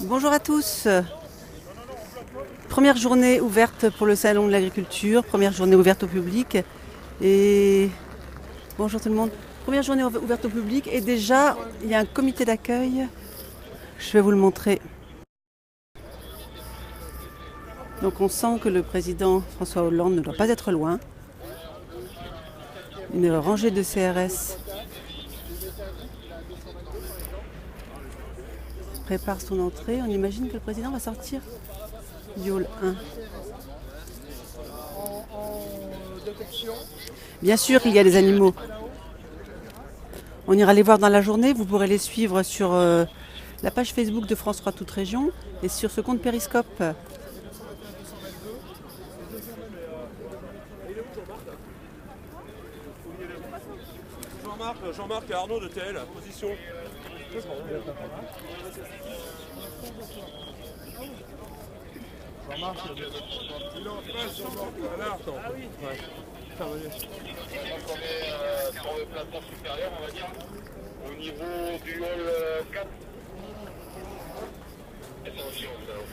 Bonjour à tous. Première journée ouverte pour le salon de l'agriculture, première journée ouverte au public. Et bonjour tout le monde. Première journée ouverte au public et déjà il y a un comité d'accueil. Je vais vous le montrer. Donc on sent que le président François Hollande ne doit pas être loin. Une rangée de CRS prépare son entrée. On imagine que le président va sortir du hall 1. Bien sûr, il y a des animaux. On ira les voir dans la journée. Vous pourrez les suivre sur la page Facebook de France 3 Toute Région et sur ce compte Périscope. Jean-Marc et Arnaud de TL, position. Jean-Marc, il est en face, Jean-Marc, là, attends. Ah oui. Ouais. On est sur le plafond supérieur, on va dire, au niveau du hall 4.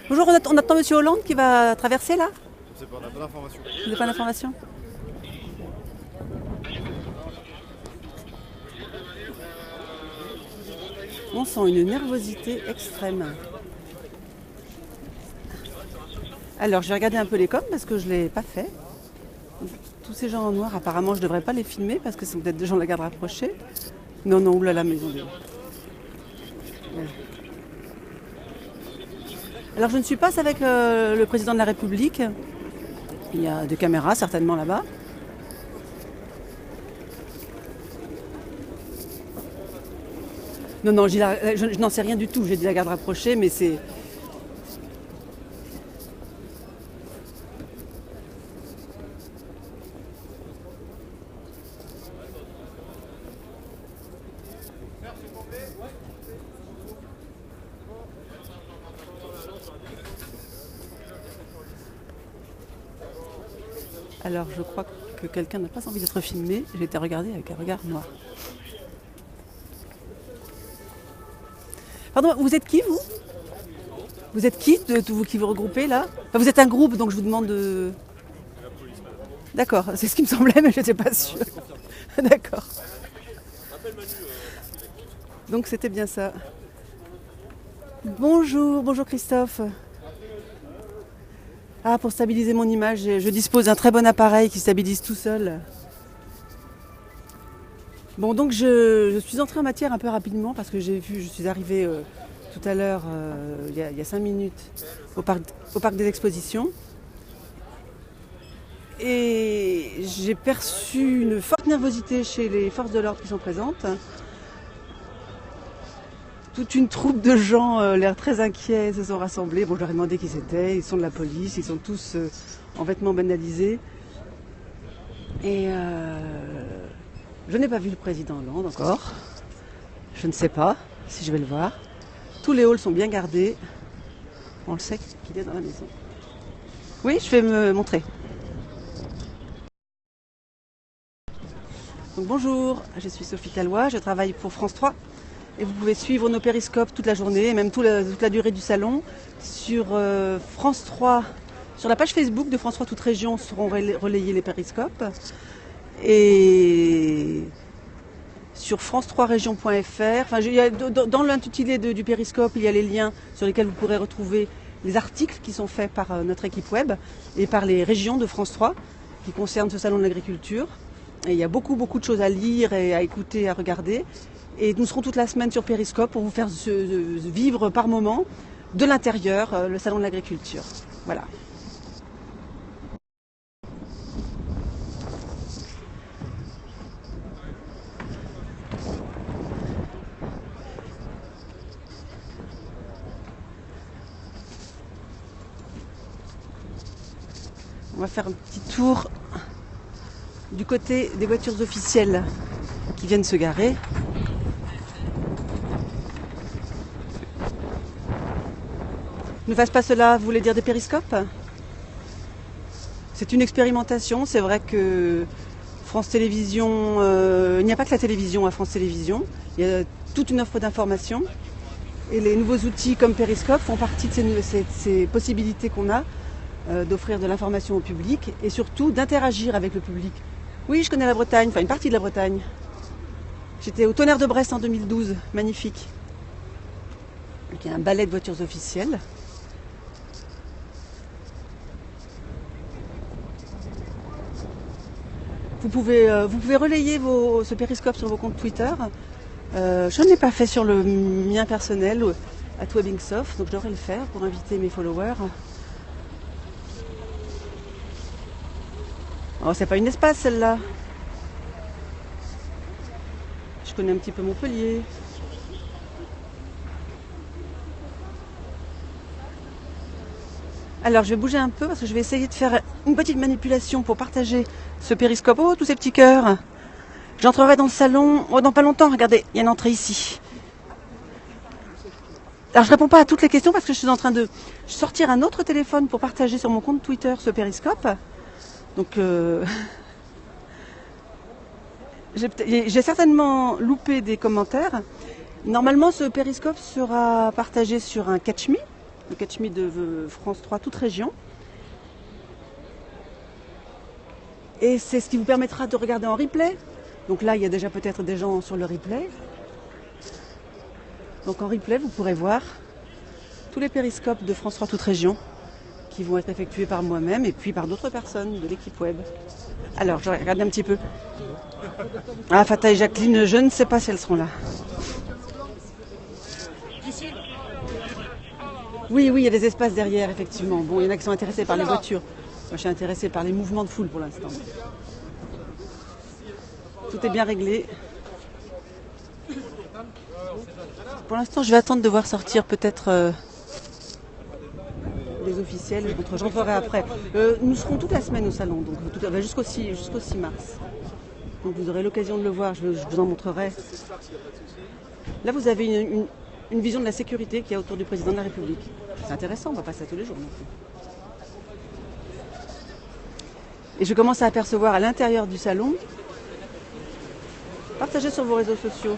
Bonjour, on attend Monsieur Hollande qui va traverser là. Je sais pas, on n'a pas d'informations. Vous n'avez pas d'informations? On sent une nervosité extrême. Alors, je vais regarder un peu les coms parce que je ne l'ai pas fait. Tous ces gens en noir, apparemment, je ne devrais pas les filmer parce que c'est peut-être des gens de la garde rapprochée. Non, non, oulala, maison de... Alors, je ne suis pas avec le président de la République. Il y a des caméras certainement là-bas. Non, non, je n'en sais rien du tout. J'ai dit la garde rapprochée, mais c'est... Alors, je crois que quelqu'un n'a pas envie d'être filmé. J'ai été regardée avec un regard noir. Pardon, vous êtes qui, vous? Vous êtes qui, vous qui vous regroupez, là? Enfin, vous êtes un groupe, donc je vous demande de... D'accord, c'est ce qui me semblait, mais je n'étais pas sûre. D'accord. Donc c'était bien ça. Bonjour, bonjour Christophe. Ah, pour stabiliser mon image, je dispose d'un très bon appareil qui stabilise tout seul. Bon, donc je suis entrée en matière un peu rapidement parce que je suis arrivée tout à l'heure, il y a 5 minutes, au parc des expositions. Et j'ai perçu une forte nervosité chez les forces de l'ordre qui sont présentes. Toute une troupe de gens, l'air très inquiets, se sont rassemblés. Bon, je leur ai demandé qui c'était. Ils sont de la police, ils sont tous en vêtements banalisés. Et je n'ai pas vu le président Hollande encore. Je ne sais pas si je vais le voir. Tous les halls sont bien gardés. On le sait qu'il est dans la maison. Oui, je vais me montrer. Donc, bonjour, je suis Sophie Tallois, je travaille pour France 3. Et vous pouvez suivre nos périscopes toute la journée, et même toute la durée du salon. Sur France 3, sur la page Facebook de France 3 Toute Région seront relayés les périscopes. Et sur france3région.fr, enfin, dans l'intitulé du périscope, il y a les liens sur lesquels vous pourrez retrouver les articles qui sont faits par notre équipe web et par les régions de France 3 qui concernent ce salon de l'agriculture. Et il y a beaucoup de choses à lire et à écouter, à regarder. Et nous serons toute la semaine sur Périscope pour vous faire vivre par moment de l'intérieur le salon de l'agriculture. Voilà. On va faire un petit tour du côté des voitures officielles qui viennent se garer. Ne fasse pas cela, vous voulez dire des périscopes? C'est une expérimentation, c'est vrai que France Télévisions, il n'y a pas que la télévision à France Télévisions, il y a toute une offre d'information Et les nouveaux outils comme Periscope font partie de ces possibilités qu'on a d'offrir de l'information au public et surtout d'interagir avec le public. Oui, je connais la Bretagne, enfin une partie de la Bretagne. J'étais au Tonnerre de Brest en 2012, magnifique. Il y a un ballet de voitures officielles. Vous pouvez relayer ce périscope sur vos comptes Twitter. Je ne l'ai pas fait sur le mien personnel, @webbingsoft, donc je devrais le faire pour inviter mes followers. Oh, c'est pas une espace celle-là. Je connais un petit peu Montpellier. Alors je vais bouger un peu parce que je vais essayer de faire une petite manipulation pour partager ce périscope. Oh, tous ces petits cœurs. J'entrerai dans le salon, dans pas longtemps, regardez, il y a une entrée ici. Alors je réponds pas à toutes les questions parce que je suis en train de sortir un autre téléphone pour partager sur mon compte Twitter ce périscope. Donc j'ai certainement loupé des commentaires. Normalement ce périscope sera partagé sur un Catch Me, le Catch Me de France 3, toute région. Et c'est ce qui vous permettra de regarder en replay. Donc là, il y a déjà peut-être des gens sur le replay. Donc en replay, vous pourrez voir tous les périscopes de France 3 toute région qui vont être effectués par moi-même et puis par d'autres personnes de l'équipe web. Alors, je vais regarder un petit peu. Ah, Fata et Jacqueline, je ne sais pas si elles seront là. Oui, il y a des espaces derrière, effectivement. Bon, il y en a qui sont intéressés par les voitures. Moi, je suis intéressée par les mouvements de foule pour l'instant. Tout est bien réglé. Pour l'instant, je vais attendre de voir sortir peut-être les officiels. J'entrerai après. Nous serons toute la semaine au salon, donc jusqu'au 6 mars. Donc vous aurez l'occasion de le voir, je vous en montrerai. Là, vous avez une vision de la sécurité qu'il y a autour du président de la République. C'est intéressant, on ne voit pas ça tous les jours non plus. Et je commence à apercevoir à l'intérieur du salon. Partagez sur vos réseaux sociaux.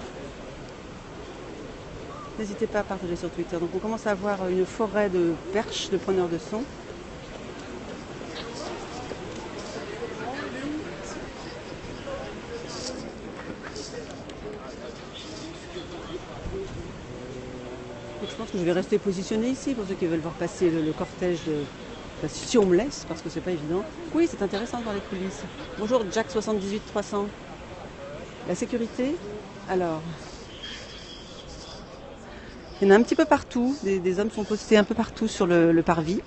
N'hésitez pas à partager sur Twitter. Donc on commence à avoir une forêt de perches de preneurs de son. Donc, je pense que je vais rester positionné ici pour ceux qui veulent voir passer le cortège de... Enfin, si on me laisse, parce que c'est pas évident. Oui, c'est intéressant dans les coulisses. Bonjour Jack 78 300. La sécurité, alors... Il y en a un petit peu partout, des hommes sont postés un peu partout sur le parvis,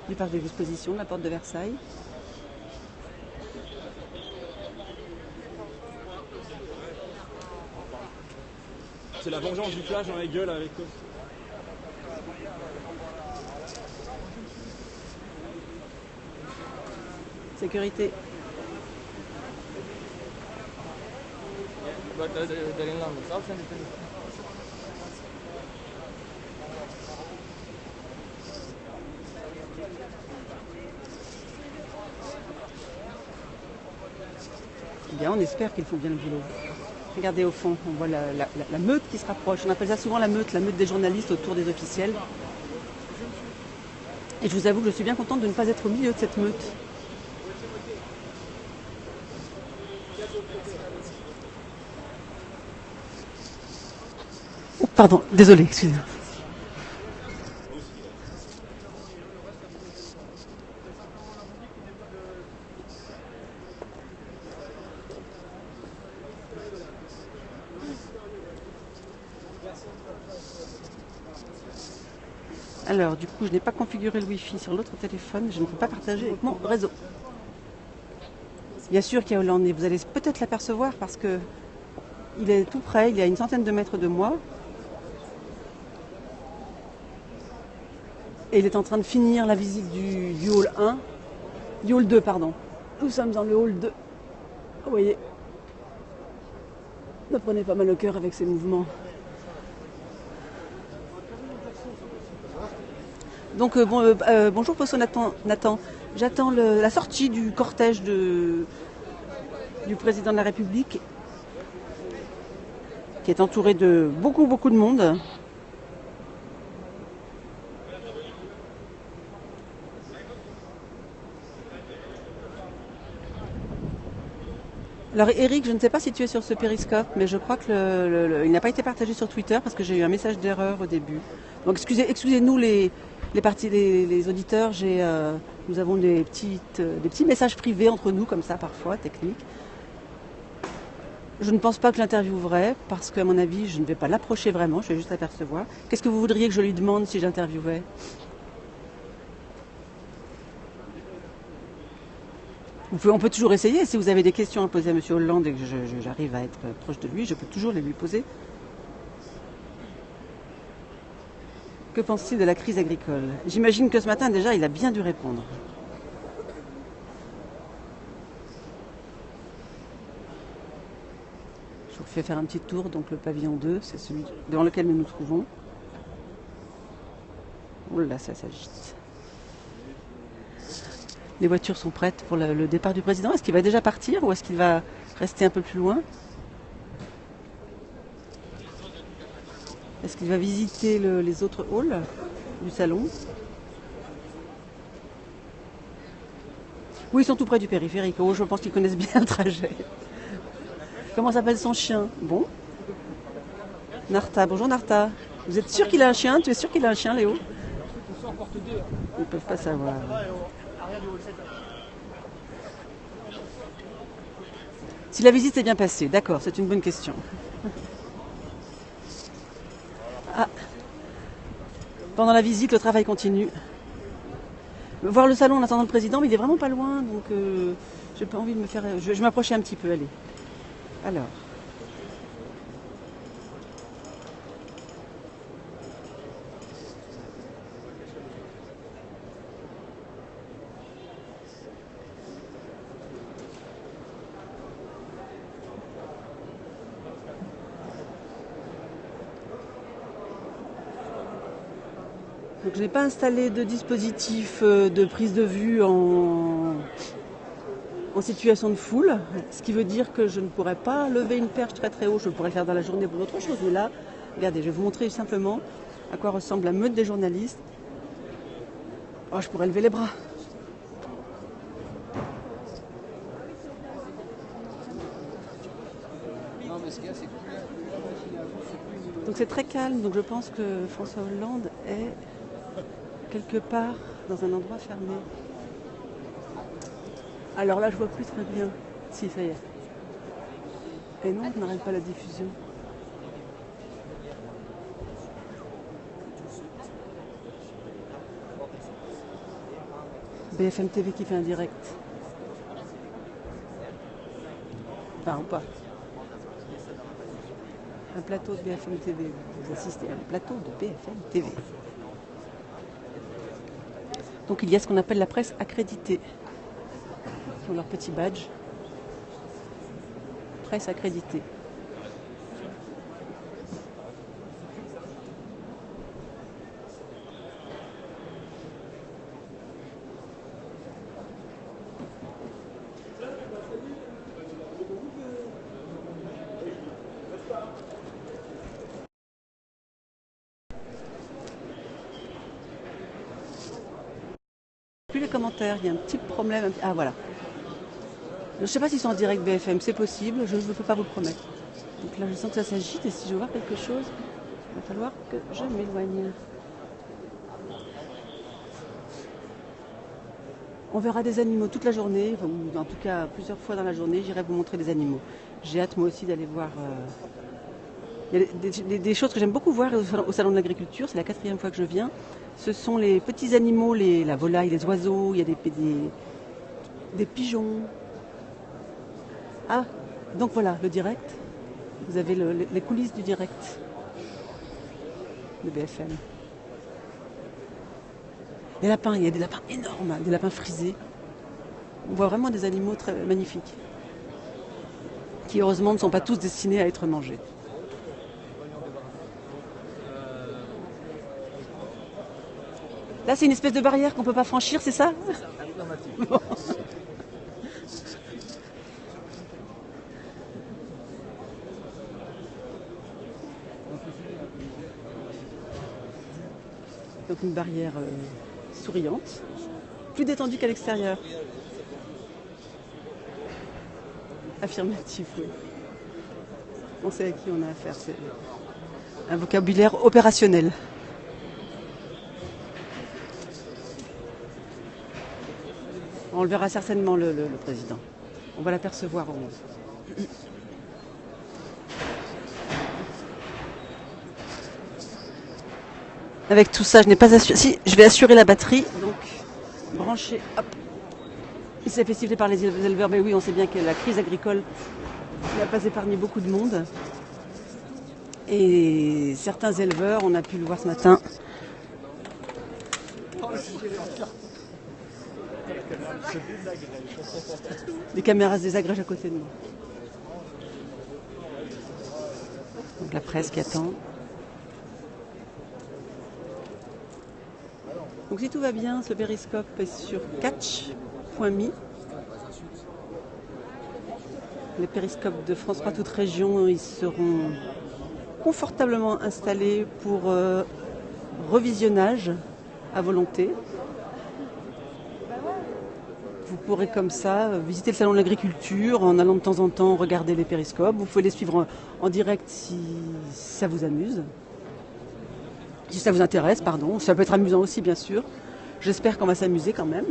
du parc des expositions, la porte de Versailles. C'est la vengeance du flash dans la gueule avec eux. Sécurité. Bien, on espère qu'ils font bien le boulot. Regardez au fond, on voit la meute qui se rapproche. On appelle ça souvent la meute des journalistes autour des officiels. Et je vous avoue que je suis bien contente de ne pas être au milieu de cette meute. Oh, pardon, désolé, excusez-moi. Alors, du coup, je n'ai pas configuré le Wi-Fi sur l'autre téléphone. Je ne peux pas partager avec mon réseau. Bien sûr qu'il y a Hollande et vous allez peut-être l'apercevoir parce que il est tout près, il est à une centaine de mètres de moi. Et il est en train de finir la visite du hall 1. Du hall 2, pardon. Nous sommes dans le hall 2. Vous voyez. Ne prenez pas mal au cœur avec ces mouvements. Donc bonjour Posso Nathan. J'attends la sortie du cortège du président de la République qui est entouré de beaucoup de monde. Alors Eric, je ne sais pas si tu es sur ce périscope, mais je crois que il n'a pas été partagé sur Twitter parce que j'ai eu un message d'erreur au début. Donc excusez-nous les auditeurs, nous avons des petits messages privés entre nous comme ça parfois, techniques. Je ne pense pas que j'interviewerai parce qu'à mon avis, je ne vais pas l'approcher vraiment, je vais juste l'apercevoir. Qu'est-ce que vous voudriez que je lui demande si j'interviewais ? On peut toujours essayer. Si vous avez des questions à poser à M. Hollande et que j'arrive à être proche de lui, je peux toujours les lui poser. Que pense-t-il de la crise agricole ? J'imagine que ce matin, déjà, il a bien dû répondre. Je vous fais faire un petit tour. Donc le pavillon 2, c'est celui devant lequel nous nous trouvons. Oh là, ça s'agite. Les voitures sont prêtes pour le départ du président. Est-ce qu'il va déjà partir ou est-ce qu'il va rester un peu plus loin ? Est-ce qu'il va visiter les autres halls du salon ? Oui, ils sont tout près du périphérique. Oh, je pense qu'ils connaissent bien le trajet. Comment s'appelle son chien ? Bon. Narta. Bonjour Narta. Vous êtes sûr qu'il a un chien ? Tu es sûr qu'il a un chien, Léo ? Ils ne peuvent pas savoir. Si la visite s'est bien passée, d'accord, c'est une bonne question. Ah. Pendant la visite, le travail continue. Voir le salon en attendant le président, mais il est vraiment pas loin, donc j'ai pas envie de me faire... Je vais m'approcher un petit peu, allez. Alors... Donc je n'ai pas installé de dispositif de prise de vue en situation de foule, ce qui veut dire que je ne pourrais pas lever une perche très très haut, je pourrais le faire dans la journée pour autre chose, mais là, regardez, je vais vous montrer simplement à quoi ressemble la meute des journalistes. Oh, je pourrais lever les bras. Donc c'est très calme, donc je pense que François Hollande est quelque part dans un endroit fermé. Alors là, je vois plus très bien. Si, ça y est. Et non, je n'arrête pas la diffusion. BFM TV qui fait un direct. Enfin, ou pas. Un plateau de BFM TV. Vous assistez à un plateau de BFM TV. Donc il y a ce qu'on appelle la presse accréditée. Ils ont leur petit badge. Presse accréditée. Plus les commentaires, il y a un petit problème. Ah voilà. Je ne sais pas s'ils sont en direct BFM, c'est possible, je ne peux pas vous le promettre. Donc là je sens que ça s'agite et si je vois quelque chose, il va falloir que je m'éloigne. On verra des animaux toute la journée, ou en tout cas plusieurs fois dans la journée, j'irai vous montrer des animaux. J'ai hâte moi aussi d'aller voir... Il y a des choses que j'aime beaucoup voir au Salon de l'Agriculture, c'est la 4e fois que je viens. Ce sont les petits animaux, la volaille, les oiseaux, il y a des pigeons. Ah, donc voilà, le direct. Vous avez les coulisses du direct de BFM. Les lapins, il y a des lapins énormes, des lapins frisés. On voit vraiment des animaux très magnifiques, qui heureusement ne sont pas tous destinés à être mangés. Là, c'est une espèce de barrière qu'on ne peut pas franchir, c'est ça ? Bon. Donc une barrière souriante, plus détendue qu'à l'extérieur. Affirmatif, oui. On sait à qui on a affaire. C'est un vocabulaire opérationnel. On le verra certainement, le président. On va l'apercevoir au moins. Avec tout ça, je n'ai pas assuré. Si, je vais assurer la batterie. Donc, brancher. Hop. Il s'est fait siffler par les éleveurs. Mais oui, on sait bien que la crise agricole n'a pas épargné beaucoup de monde. Et certains éleveurs, on a pu le voir ce matin. Les caméras se désagrègent à côté de nous. Donc la presse qui attend. Donc si tout va bien, ce périscope est sur catch.me. Les périscopes de France 3 toute région, ils seront confortablement installés pour revisionnage à volonté. Vous pourrez comme ça visiter le salon de l'agriculture en allant de temps en temps regarder les périscopes. Vous pouvez les suivre en direct si ça vous amuse. Si ça vous intéresse, pardon. Ça peut être amusant aussi, bien sûr. J'espère qu'on va s'amuser quand même.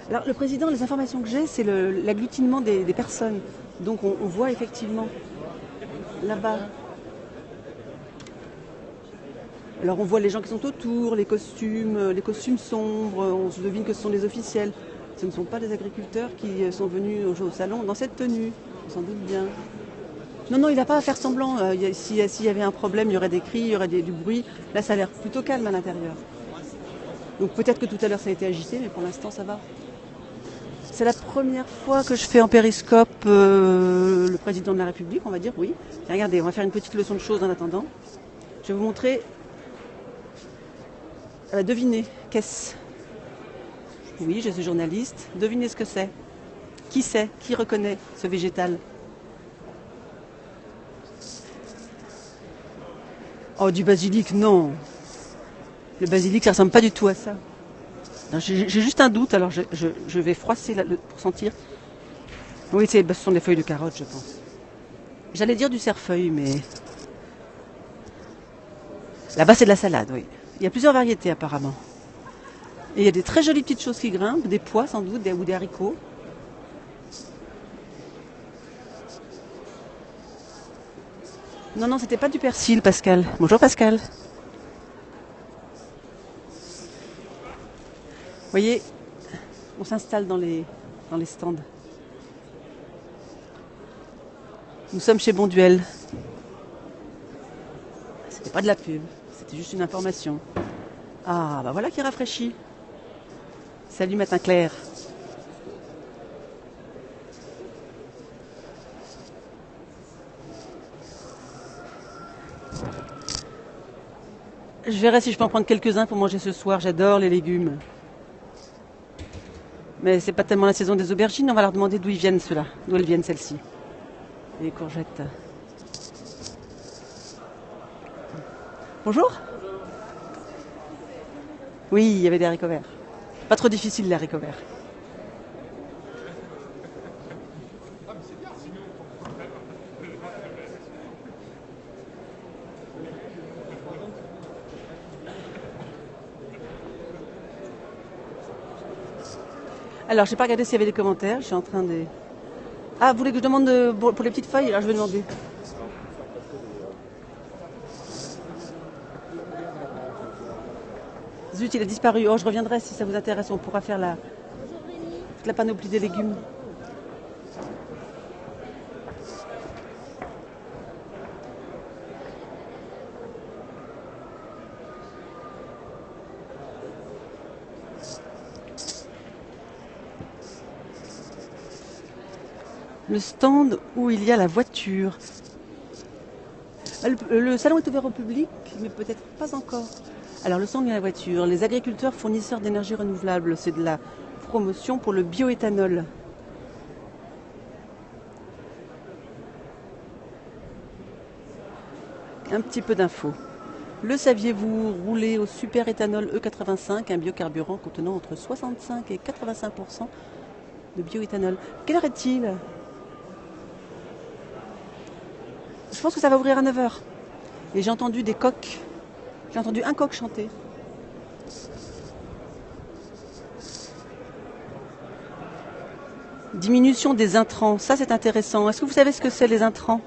Alors, le président, les informations que j'ai, c'est l'agglutinement des personnes. Donc, on voit effectivement là-bas. Alors, on voit les gens qui sont autour, les costumes sombres. On se devine que ce sont des officiels. Ce ne sont pas des agriculteurs qui sont venus au salon dans cette tenue. On s'en doute bien. Non, il n'a pas à faire semblant. S'il y avait un problème, il y aurait des cris, il y aurait du bruit. Là, ça a l'air plutôt calme à l'intérieur. Donc peut-être que tout à l'heure, ça a été agité, mais pour l'instant, ça va. C'est la première fois que je fais en périscope le président de la République, on va dire, oui. Et regardez, on va faire une petite leçon de choses en attendant. Je vais vous montrer. Devinez, qu'est-ce? Oui, je suis journaliste. Devinez ce que c'est. Qui sait? Qui reconnaît ce végétal? Oh, du basilic, non. Le basilic, ça ressemble pas du tout à ça. J'ai juste un doute, alors je vais froisser pour sentir. Oui, ce sont des feuilles de carotte, je pense. J'allais dire du cerfeuil, mais... Là-bas, c'est de la salade, oui. Il y a plusieurs variétés, apparemment. Et il y a des très jolies petites choses qui grimpent, des pois, sans doute, ou des haricots. Non, c'était pas du persil, Pascal. Bonjour, Pascal. Vous voyez, on s'installe dans les stands. Nous sommes chez Bonduel. C'était pas de la pub, c'était juste une information. Ah, bah voilà qui rafraîchit. Salut, matin clair. Je verrai si je peux en prendre quelques-uns pour manger ce soir. J'adore les légumes. Mais c'est pas tellement la saison des aubergines. On va leur demander d'où ils viennent ceux-là. D'où elles viennent celles-ci. Les courgettes. Bonjour. Oui, il y avait des haricots verts. Pas trop difficile les haricots verts. Alors, je n'ai pas regardé s'il y avait des commentaires. Je suis en train de... Ah, vous voulez que je demande pour les petites feuilles? Alors, je vais demander. Zut, il a disparu. Oh, je reviendrai si ça vous intéresse. On pourra faire toute la panoplie des légumes. Le stand où il y a la voiture. Le salon est ouvert au public, mais peut-être pas encore. Alors le stand où il y a la voiture. Les agriculteurs fournisseurs d'énergie renouvelable, c'est de la promotion pour le bioéthanol. Un petit peu d'infos. Le saviez-vous, rouler au super éthanol E85, un biocarburant contenant entre 65 et 85% de bioéthanol. Quelle heure est-il? Je pense que ça va ouvrir à 9 h. Et j'ai entendu des coqs. J'ai entendu un coq chanter. Diminution des intrants. Ça, c'est intéressant. Est-ce que vous savez ce que c'est, les intrants?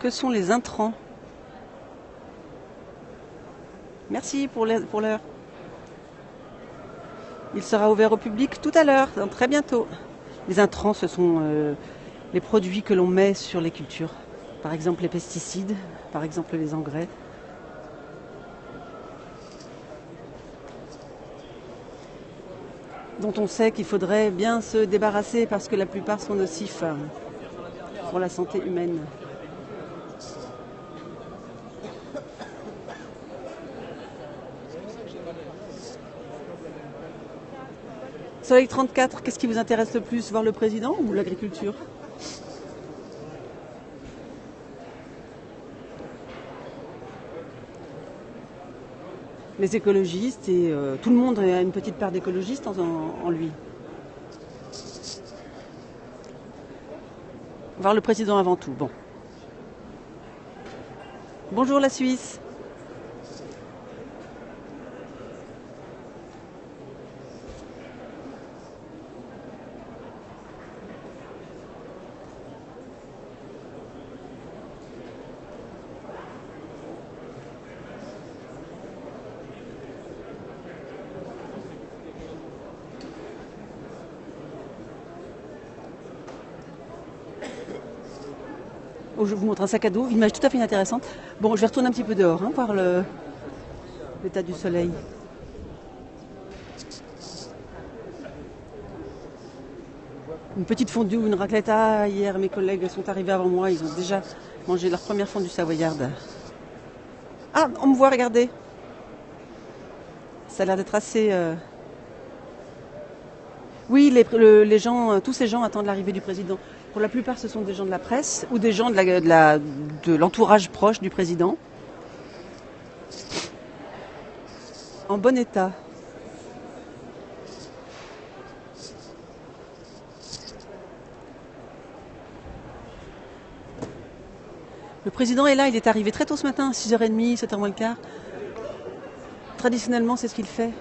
Que sont les intrants? Merci pour l'heure. Il sera ouvert au public tout à l'heure, très bientôt. Les intrants, ce sont les produits que l'on met sur les cultures. Par exemple les pesticides, par exemple les engrais. Dont on sait qu'il faudrait bien se débarrasser parce que la plupart sont nocifs pour la santé humaine. Soleil 34, qu'est-ce qui vous intéresse le plus? Voir le président ou l'agriculture? Les écologistes et tout le monde a une petite part d'écologistes en lui. Voir le président avant tout. Bon. Bonjour la Suisse. Je vous montre un sac à dos, une image tout à fait inintéressante. Bon, je vais retourner un petit peu dehors, voir l'état du soleil. Une petite fondue ou une raclette. Ah, hier, mes collègues sont arrivés avant moi, ils ont déjà mangé leur première fondue savoyarde. Ah, on me voit, regardez. Ça a l'air d'être assez... Oui, les gens, tous ces gens attendent l'arrivée du président. Pour la plupart, ce sont des gens de la presse ou des gens de l'entourage proche du président. En bon état. Le président est là, il est arrivé très tôt ce matin, 6 h 30, 7 h moins le quart. Traditionnellement, c'est ce qu'il fait.